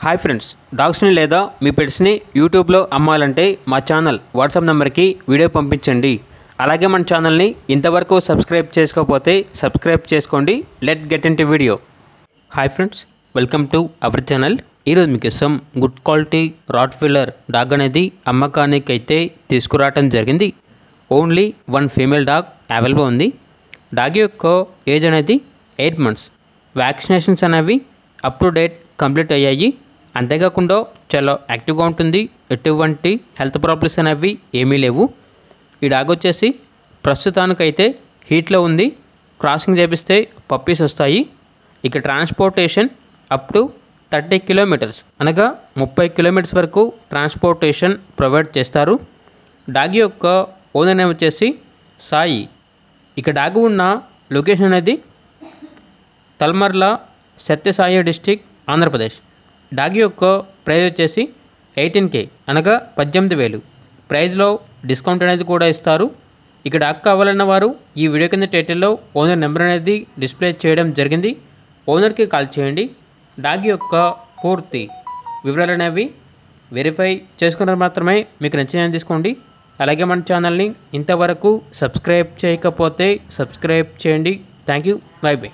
Hi friends, డాగ్స్ని లేదా మీ పెట్స్ని యూట్యూబ్లో అమ్మాలంటే మా ఛానల్ వాట్సాప్ నెంబర్కి వీడియో పంపించండి. అలాగే మన ఛానల్ని ఇంతవరకు సబ్స్క్రైబ్ చేసుకోకపోతే సబ్స్క్రైబ్ చేసుకోండి. Let get into video. Hi friends, welcome to our channel. ఈరోజు మీకోసం గుడ్ క్వాలిటీ రాట్వీలర్ డాగ్ అనేది అమ్మకానికి అయితే తీసుకురావటం జరిగింది. ఓన్లీ 1 ఫీమేల్ డాగ్ అవైలబుల్ ఉంది. డాగ్ యొక్క ఏజ్ అనేది 8 months. వ్యాక్సినేషన్స్ అనేవి అప్ టు డేట్ కంప్లీట్ అయ్యాయి. అంతేకాకుండా చాలా యాక్టివ్గా ఉంటుంది. ఎటువంటి హెల్త్ ప్రాబ్లమ్స్ అనేవి ఏమీ లేవు. ఈ డాగ్ వచ్చేసి ప్రస్తుతానికైతే హీట్లో ఉంది. క్రాసింగ్ చేపిస్తే పప్పీస్ వస్తాయి. ఇక ట్రాన్స్పోర్టేషన్ అప్ టు 30 kilometers అనగా 30 kilometers వరకు ట్రాన్స్పోర్టేషన్ ప్రొవైడ్ చేస్తారు. డాగ్ యొక్క ఓనర్ నేమ్ వచ్చేసి సాయి. ఇక డాగ్ ఉన్న లొకేషన్ అనేది తల్మర్ల సత్యసాయి డిస్ట్రిక్ట్, ఆంధ్రప్రదేశ్. డాగ్ యొక్క ప్రైస్ వచ్చేసి 18K అనగా 18,000. ప్రైస్లో డిస్కౌంట్ అనేది కూడా ఇస్తారు. ఇక డాగ్ కావాలన్న వారు ఈ వీడియో కింద టైటిల్లో ఓనర్ నెంబర్ అనేది డిస్ప్లే చేయడం జరిగింది. ఓనర్కి కాల్ చేయండి. డాగ్ యొక్క పూర్తి వివరాలు అనేవి వెరిఫై చేసుకున్న మాత్రమే మీకు నచ్చిన తీసుకోండి. అలాగే మన ఛానల్ని ఇంతవరకు సబ్స్క్రైబ్ చేయకపోతే సబ్స్క్రైబ్ చేయండి. Thank you. By by.